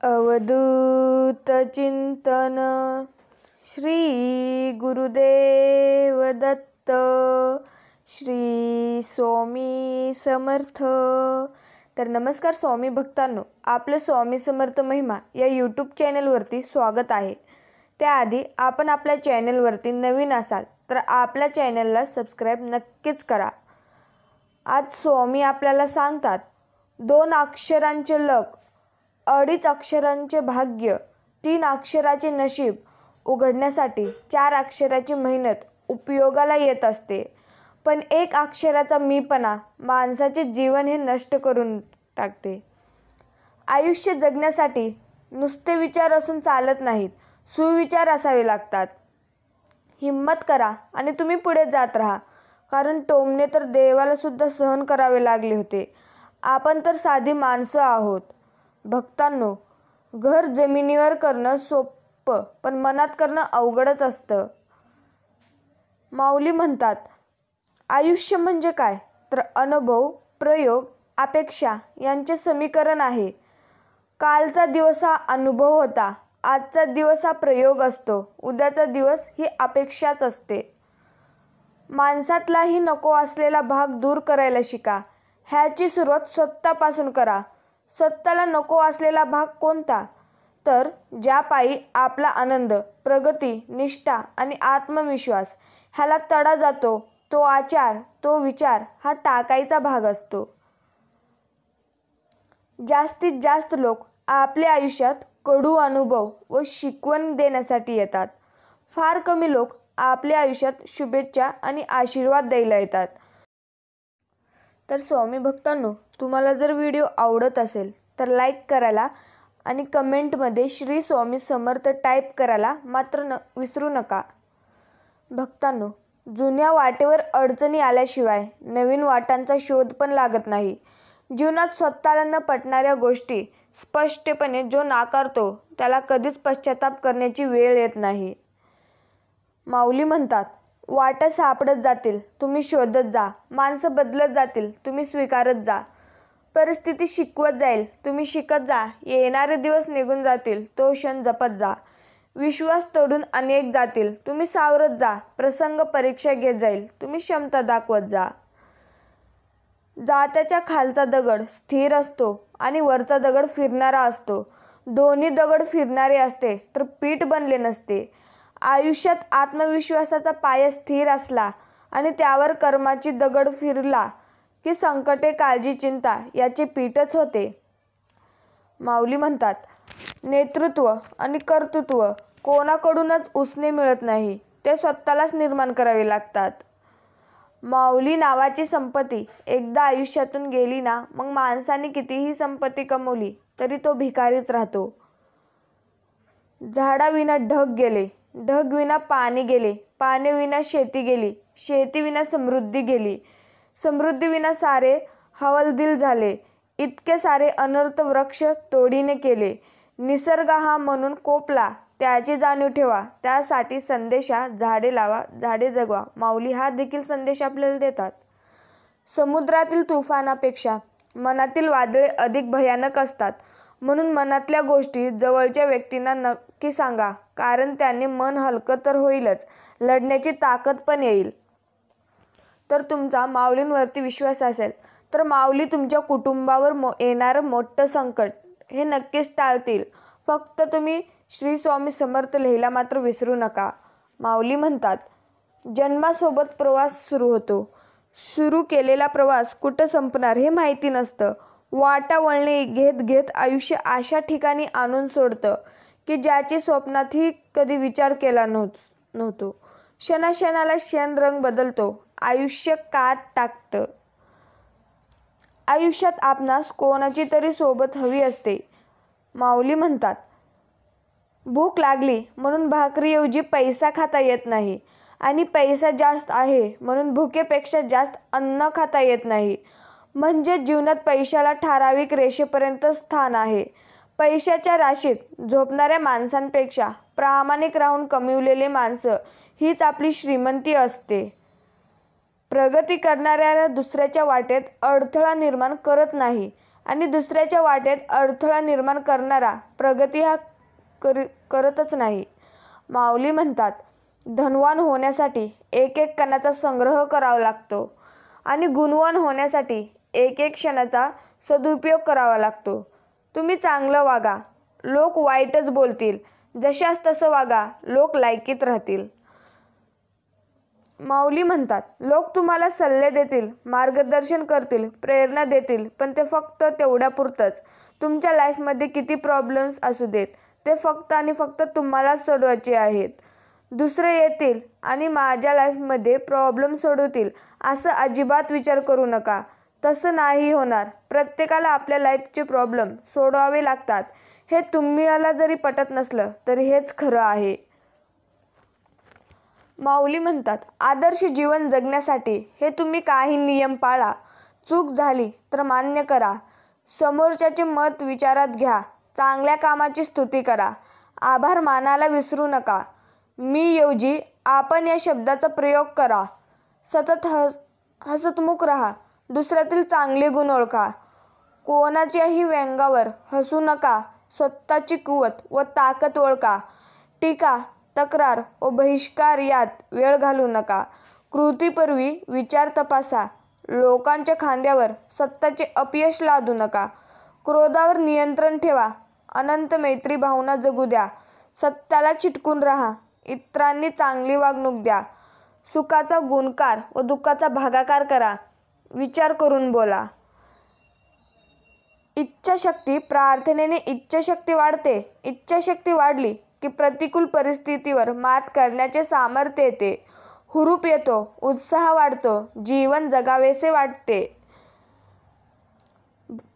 अवधूत चिंतन श्री गुरुदेव दत्त श्री स्वामी समर्थ। तर नमस्कार स्वामी भक्तांनो, आपलं स्वामी समर्थ महिमा या यूट्यूब चॅनलवरती स्वागत आहे। त्याआधी आपण आपल्या चॅनलवरती नवीन असाल तर आपल्या चॅनलला सबस्क्राईब नक्कीच करा। आज स्वामी आपल्याला सांगतात, 2 अक्षरांचे लक, 2.5 अक्षरांचे भाग्य, 3 अक्षराचे नशीब उघडण्यासाठी 4 अक्षराची मेहनत उपयोगाला येत असते। पण 1 अक्षराचा मीपणा माणसाचे जीवन हे नष्ट करून टाकते। आयुष्य जगण्यासाठी नुसते विचार असून चालत नाहीत, सुविचार असावे लागतात। हिम्मत करा आणि तुम्ही पुढे जात राहा, कारण टोमणे तर देवाला सुद्धा सहन करावे लागले होते। आपण तर साधी माणसं आहोत। भक्तांनो, घर जमिनीवर करणं सोपं, पण मनात करणं अवघडच असतं। माऊली म्हणतात, आयुष्य म्हणजे काय तर अनुभव, प्रयोग, अपेक्षा यांचे समीकरण आहे। कालचा दिवस हा अनुभव होता, आजचा दिवस हा प्रयोग असतो, उद्याचा दिवस ही अपेक्षाच असते। माणसातलाही नको असलेला भाग दूर करायला शिका। ह्याची सुरुवात स्वतःपासून करा। स्वतःला नको असलेला भाग कोणता? तर ज्या पायी आपला आनंद, प्रगती, निष्ठा आणि आत्मविश्वास ह्याला तडा जातो, तो आचार, तो विचार हा टाकायचा भाग असतो। जास्तीत जास्त लोक आपल्या आयुष्यात कडू अनुभव व शिकवण देण्यासाठी येतात। फार कमी लोक आपल्या आयुष्यात शुभेच्छा आणि आशीर्वाद द्यायला येतात। तर स्वामी भक्तांनो, तुम्हाला जर व्हिडिओ आवडत असेल तर लाईक करायला आणि कमेंटमध्ये श्री स्वामी समर्थ टाईप करायला मात्र विसरू नका। भक्तांनो, जुन्या वाटेवर अडचणी आल्याशिवाय नवीन वाटांचा शोध पण लागत नाही। जीवनात स्वतःला न पटणाऱ्या गोष्टी स्पष्टपणे जो नाकारतो त्याला कधीच पश्चाताप करण्याची वेळ येत नाही। माऊली म्हणतात, वाटा सापडत जातील, तुम्ही शोधत जा। माणसं बदलत जातील, तुम्ही स्वीकारत जा। परिस्थिती शिकवत जाईल, तुम्ही शिकत जा। येणारे दिवस निघून जातील, तो क्षण जपत जा। विश्वास तोडून अनेक जातील, तुम्ही सावरत जा। प्रसंग परीक्षा घेत जाईल, तुम्ही क्षमता दाखवत जा। जात्याच्या खालचा दगड स्थिर असतो आणि वरचा दगड फिरणारा असतो। दोन्ही दगड फिरणारे असते तर पीठ बनले नसते। आयुष्यात आत्मविश्वासाचा पाया स्थिर असला आणि त्यावर कर्माची दगड फिरला की संकटे, काळजी, चिंता याचे पीठच होते। माऊली म्हणतात, नेतृत्व आणि कर्तृत्व कोणाकडूनच उसने मिळत नाही, ते स्वतःलाच निर्माण करावे लागतात। माऊली नावाची संपत्ती एकदा आयुष्यातून गेली ना, मग माणसाने कितीही संपत्ती कमवली तरी तो भिकारीच राहतो। झाडाविना ढग गेले, ढग विना पाणी गेले, पाण्याविना शेती गेली, शेतीविना समृद्धी गेली, समृद्धीविना सारे हवालदिल झाले। इतके सारे अनर्थ वृक्ष तोडीने केले। निसर्ग हा म्हणून कोपला, त्याची जाणीव ठेवा। त्यासाठी संदेशा, झाडे लावा, झाडे जगवा। माऊली हा देखील संदेश आपल्याला देतात। समुद्रातील तुफानापेक्षा मनातील वादळे अधिक भयानक असतात, म्हणून मनातल्या गोष्टी जवळच्या व्यक्तींना नक्की सांगा, कारण त्याने मन हलकं तर होईलच, लढण्याची ताकद पण येईल। तर तुमचा माऊलींवरती विश्वास असेल तर माऊली तुमच्या कुटुंबावर येणारं मोठं संकट हे नक्कीच टाळतील। फक्त तुम्ही श्री स्वामी समर्थ लिहायला मात्र विसरू नका। माऊली म्हणतात, जन्मासोबत प्रवास सुरू होतो, सुरू केलेला प्रवास कुठं संपणार हे माहिती नसतं। वाटा वळणे घेत घेत आयुष्य अशा ठिकाणी आणून सोडतं की ज्याची स्वप्नातही कधी विचार केला नव्हतो। क्षणाक्षणाला क्षण रंग बदलतो, आयुष्य काट टाकतं। आयुष्यात आपणास कोणाची तरी सोबत हवी असते। माऊली म्हणतात, भूक लागली म्हणून भाकरीऐवजी पैसा खाता येत नाही आणि पैसा जास्त आहे म्हणून भुकेपेक्षा जास्त अन्न खाता येत नाही। म्हणजे जीवनात पैशाला ठराविक रेषेपर्यंत स्थान आहे। पैशाच्या राशीत झोपणाऱ्या माणसांपेक्षा प्रामाणिक राहून कमविलेले माणसं हीच आपली श्रीमंती असते। प्रगती करणाऱ्या दुसऱ्याच्या वाटेत अडथळा निर्माण करत नाही आणि दुसऱ्याच्या वाटेत अडथळा निर्माण करणारा प्रगती हा करतच नाही. माऊली म्हणतात, धनवान होण्यासाठी एक एक कणाचा संग्रह करावा लागतो आणि गुणवान होण्यासाठी एक एक क्षणाचा सदुपयोग करावा लागतो. तुम्ही चांगलं वागा, लोक वाईटच बोलतील. जशास तसं वागा, लोक लायकीत राहतील. माऊली म्हणतात, लोक तुम्हाला सल्ले देतील, मार्गदर्शन करतील, प्रेरणा देतील, पण ते फक्त तेवढ्यापुरतंच. तुमच्या लाईफमध्ये किती प्रॉब्लेम्स असू देत, ते फक्त आणि फक्त तुम्हालाच सोडवायचे आहेत. दुसरे येतील आणि माझ्या लाईफमध्ये प्रॉब्लेम सोडवतील असं अजिबात विचार करू नका. तसं नाही होणार. प्रत्येकाला आपल्या लाईफचे प्रॉब्लेम सोडवावे लागतात. हे तुम्हाला जरी पटत नसलं तरी हेच खरं आहे. माऊली म्हणतात, आदर्श जीवन जगण्यासाठी हे तुम्ही काही नियम पाळा. चूक झाली तर मान्य करा. समोरच्याचे मत विचारात घ्या. चांगल्या कामाची स्तुती करा. आभार मानायला विसरू नका. मी ऐवजी आपण या शब्दाचा प्रयोग करा. सतत हसतमुख राहा. दुसऱ्यातील चांगले गुण ओळखा. कोणाच्याही व्यंगावर हसू नका. स्वतःची कुवत व ताकद ओळखा. टीका, तक्रार व बहिष्कार यात वेळ घालवू नका. कृतीपूर्वी विचार तपासा. लोकांच्या खांद्यावर स्वतःचे अपयश लादू नका. क्रोधावर नियंत्रण ठेवा. अनंत मैत्री भावना जगू द्या. सत्याला चिटकून राहा. इतरांनी चांगली वागणूक द्या. सुखाचा गुणकार व दुःखाचा भागाकार करा. विचार करून बोला. इच्छाशक्ती, प्रार्थनेने इच्छाशक्ती वाढते. इच्छाशक्ती वाढली की प्रतिकूल परिस्थितीवर मात करण्याचे सामर्थ्य येते. हुरूप येतो. उत्साह वाढतो. जीवन जगावेसे वाटते.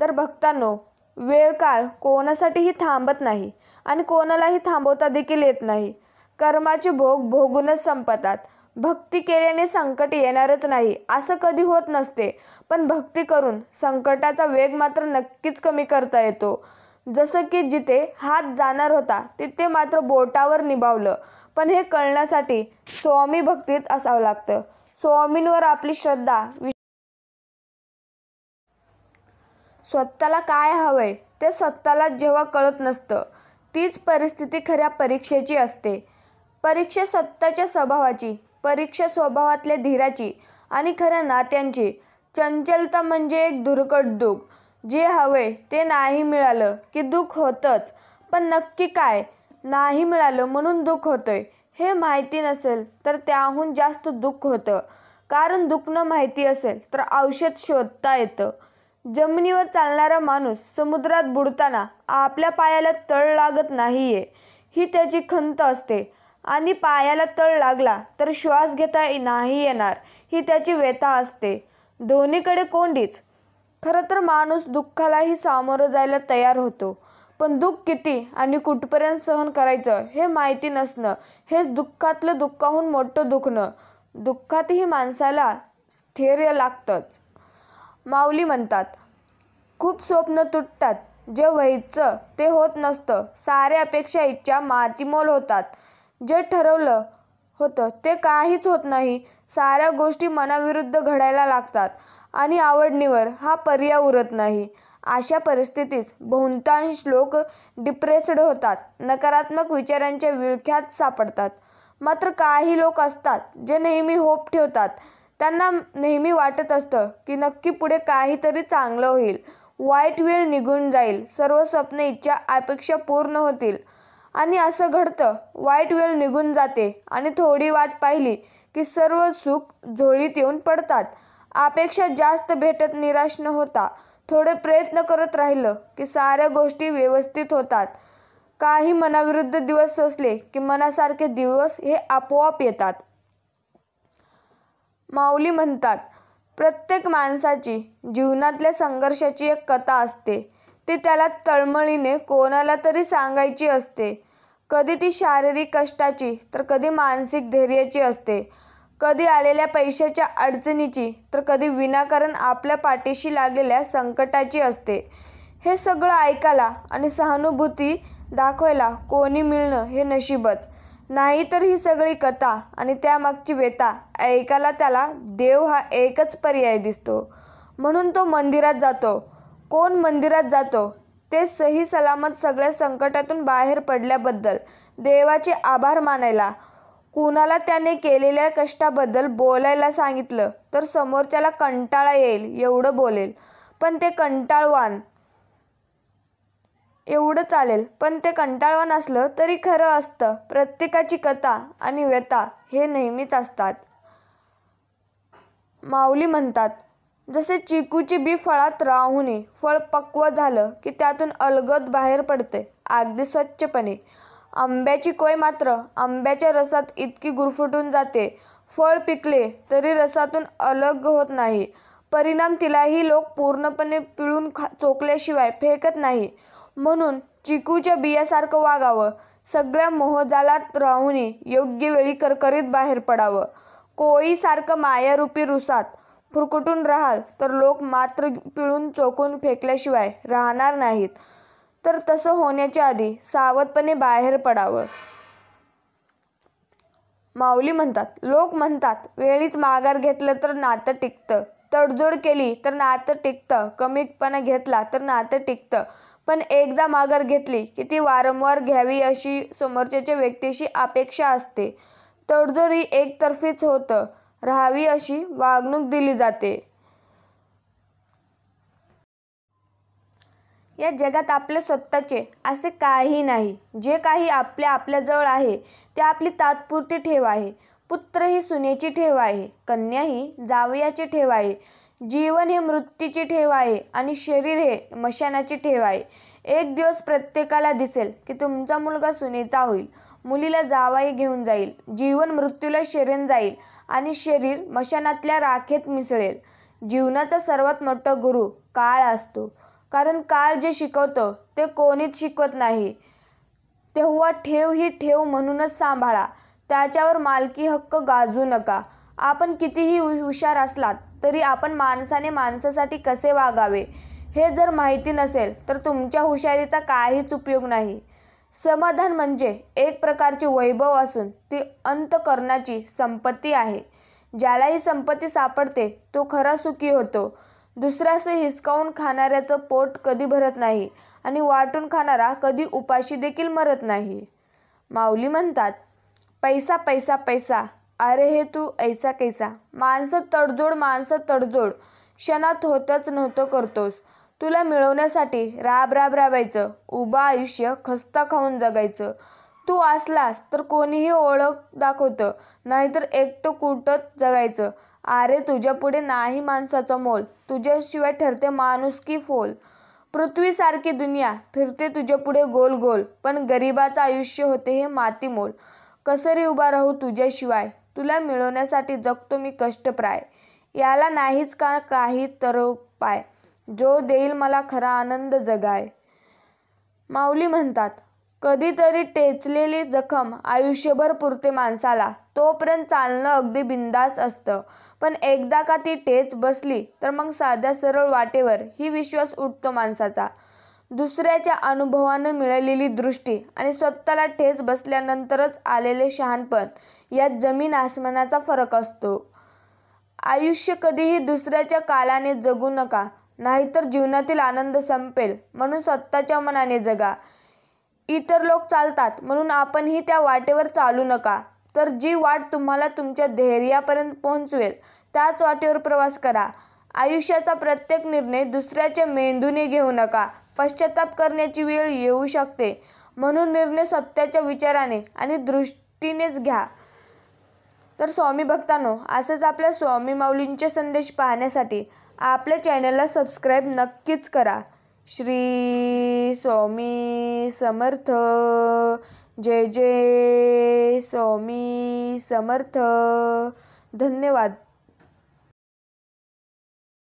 तर भक्तांनो, वेळ काळ कोणासाठीही थांबत नाही आणि कोणालाही थांबवता देखील येत नाही. कर्माचे भोग भोगूनच संपतात. भक्ती केल्याने संकट येणारच नाही असं कधी होत नसते, पण भक्ती करून संकटाचा वेग मात्र नक्कीच कमी करता येतो. जसं की जिथे हात जाणार होता तिथे मात्र बोटावर निभावलं. पण हे कळण्यासाठी स्वामी भक्तीत असावं लागतं. स्वामींवर आपली श्रद्धा, स्वतःला काय हवंय ते स्वतःला जेव्हा कळत नसतं, तीच परिस्थिती खऱ्या परीक्षेची असते. परीक्षा स्वतःच्या स्वभावाची, परीक्षा स्वभावातल्या धीराची आणि खऱ्या नात्यांची. चंचलता म्हणजे एक धुरकट दुःख. जे हवंय ते नाही मिळालं की दुःख होतंच, पण नक्की काय नाही मिळालं म्हणून दुःख होतंय हे माहिती नसेल तर त्याहून जास्त दुःख होतं. कारण दुखणं माहिती असेल तर औषध शोधता येतं. जमिनीवर चालणारा माणूस समुद्रात बुडताना आपल्या पायाला तळ लागत नाहीये ही त्याची खंत असते, आणि पायाला तळ लागला तर श्वास घेता नाही येणार ही त्याची व्यथा असते. दोन्हीकडे कोंडीच. खरं तर माणूस दुःखालाही सामोरं जायला तयार होतो, पण दुःख किती आणि कुठपर्यंत सहन करायचं हे माहिती नसणं हेच दुःखातलं दुःखाहून मोठं दुखणं. दुःखातही माणसाला स्थैर्य लागतंच. माऊली म्हणतात, खूप स्वप्न तुटतात. जे व्हायचं ते होत नसतं. साऱ्या अपेक्षा इच्छा मातीमोल होतात. जे ठरवलं होतं ते काहीच होत नाही. साऱ्या गोष्टी मनाविरुद्ध घडायला लागतात आणि आवड-निवड हा पर्याय उरत नाही. अशा परिस्थितीत बहुतांश लोक डिप्रेस्ड होतात. नकारात्मक विचारांच्या विळख्यात सापडतात. मात्र काही लोक असतात जे नेहमी होप ठेवतात. त्यांना नेहमी वाटत असतं की नक्की पुढे काहीतरी चांगलं होईल. वाईट वेळ निघून जाईल. सर्व स्वप्ने, इच्छा, अपेक्षा पूर्ण होतील. आणि असं घडतं. वाईट वेळ निघून जाते आणि थोडी वाट पाहिली की सर्व सुख झोळीत येऊन पडतात. अपेक्षा जास्त भेटत निराश न होता थोडे प्रयत्न करत राहिलं की साऱ्या गोष्टी व्यवस्थित होतात. काही मनाविरुद्ध दिवस सोसले की मनासारखे दिवस हे आपोआप येतात. माऊली म्हणतात, प्रत्येक माणसाची जीवनातल्या संघर्षाची एक कथा असते. ती त्याला तळमळीने कोणाला तरी सांगायची असते. कधी ती शारीरिक कष्टाची तर कधी मानसिक धैर्याची असते. कधी आलेल्या पैशाच्या अडचणीची तर कधी विनाकारण आपल्या पाठीशी लागलेल्या संकटाची असते. हे सगळं ऐकायला आणि सहानुभूती दाखवायला कोणी मिळणं हे नशीबच. नाहीतर ही सगळी कथा आणि त्यामागची व्यथा ऐकायला त्याला देव हा एकच पर्याय दिसतो. म्हणून तो मंदिरात जातो. कोण मंदिरात जातो ते सही सलामत सगळ्या संकटातून बाहेर पडल्याबद्दल देवाचे आभार मानायला, कुणाला त्याने केलेल्या कष्टाबद्दल बोलायला सांगितलं तर समोरच्याला कंटाळा येईल एवढं बोलेल, पण ते कंटाळवाण असलं तरी खरं असतं. प्रत्येकाची कथा आणि व्यथा हे नेहमीच असतात. माऊली म्हणतात, जसे चिकूचे बी फळात राहून फळ पक्व झालं की त्यातून अलगद बाहेर पडते अगदी स्वच्छपणे, आंब्याची कोय मात्र आंब्याच्या रसात इतकी गुरफटून जाते, फळ पिकले तरी रसातून अलग होत नाही. परिणाम तिलाही लोक पूर्णपणे पिळून चोखल्याशिवाय फेकत नाही. म्हणून चिकूच्या बियासारखं वागावं, सगळ्या मोहजालात राहून योग्य वेळी करकरीत बाहेर पडावं. कोळीसारखं मायारूपी रुसात फुरकटून राहाल तर लोक मात्र पिळून चोखून फेकल्याशिवाय राहणार नाहीत. तर तसं होण्याच्या आधी सावधपणे बाहेर पडावं. माऊली म्हणतात, लोक म्हणतात वेळीच माघार घेतलं तर नातं टिकतं, तडजोड केली तर नातं टिकतं, कमीपणा घेतला तर नातं टिकतं, पण एकदा माघार घेतली की ती वारंवार घ्यावी अशी समोरच्या व्यक्तीशी अपेक्षा असते. तडजोड ही एकतर्फीच होत राहावी अशी वागणूक दिली जाते. या जगात आपले स्वतःचे असे काही नाही. जे काही आपल्याजवळ आहे ते आपली तात्पुरती ठेव आहे. पुत्र ही सुनेची ठेव आहे, कन्या ही जावयाची ठेव आहे, जीवन हे मृत्यूची ठेव आहे आणि शरीर हे मशानाची ठेव आहे. एक दिवस प्रत्येकाला दिसेल की तुमचा मुलगा सुनेचा होईल, मुलीला जावई घेऊन जाईल, जीवन मृत्यूला शरण जाईल आणि शरीर मशानातल्या राखेत मिसळेल. जीवनाचा सर्वात मोठा गुरु काळ असतो, कारण काळ जे शिकवतो ते कोणीच शिकवत नाही. तेव्हा ठेव ही ठेव म्हणूनच सांभाळा, त्याच्यावर मालकी हक्क गाजवू नका. आपण कितीही हुशार असलात तरी आपण माणसाने माणसासाठी कसे वागावे हे जर माहिती नसेल तर तुमच्या हुशारीचा काहीच उपयोग नाही. समाधान म्हणजे एक प्रकारची वैभव असून ती अंतःकरणाची संपत्ती आहे. ज्याला ही संपत्ती सापडते तो खरा सुखी होतो. दुसऱ्याचं हिसकावून खाणाऱ्याचं पोट कधी भरत नाही आणि वाटून खाणारा कधी उपाशी देखील मरत नाही. माऊली म्हणतात, पैसा पैसा पैसा, अरे हे तू ऐसा कैसा. माणसं तडजोड क्षणात होतच नव्हतं करतोस. तुला मिळवण्यासाठी राबायचं, उभं आयुष्य खस्ता खाऊन जगायचं. तू असलास तर कोणीही ओळख दाखवतं, नाहीतर एकटं कुटत जगायचं. अरे तुझ्यापुढे नाही माणसाचं मोल, तुझ्याशिवाय ठरते माणुसकी फोल. पृथ्वीसारखी दुनिया फिरते तुझ्यापुढे गोल गोल, पण गरिबाचं आयुष्य होते हे मातीमोल. कसं रे उभा राहू तुझ्याशिवाय, तुला मिळवण्यासाठी जगतो मी कष्टप्राय. याला नाहीच का काही तर उपाय, जो देईल मला खरा आनंद जगाय. माऊली म्हणतात, कधीतरी टेचलेली जखम आयुष्यभर पुरते माणसाला, तोपर्यंत चालणं अगदी बिंदास असतं. पण एकदा का ती ठेच बसली तर मग साध्या सरळ वाटेवर ही विश्वास उठतो माणसाचा. दुसऱ्याच्या अनुभवानं मिळालेली दृष्टी आणि स्वतःला ठेच बसल्यानंतरच आलेले शहाणपण यात जमीन आसमानाचा फरक असतो. आयुष्य कधीही दुसऱ्याच्या कालाने जगू नका, नाहीतर जीवनातील आनंद संपेल. म्हणून स्वतःच्या मनाने जगा. इतर लोक चालतात म्हणून आपणही त्या वाटेवर चालू नका, तर जी वाट तुम्हाला तुमच्या ध्येयापर्यंत पोहोचवेल त्याच वाटेवर प्रवास करा. आयुष्याचा प्रत्येक निर्णय दुसऱ्याच्या मेंदूने घेऊ नका, पश्चाताप करण्याची वेळ येऊ शकते. म्हणून निर्णय स्वतःच्या विचाराने आणि दृष्टीनेच घ्या. तर स्वामी भक्तांनो, असंच आपल्या स्वामी माऊलींचे संदेश पाहण्यासाठी आपल्या चॅनलला सबस्क्राईब नक्कीच करा. श्री स्वामी समर्थ. जय जय स्वामी समर्थ. धन्यवाद.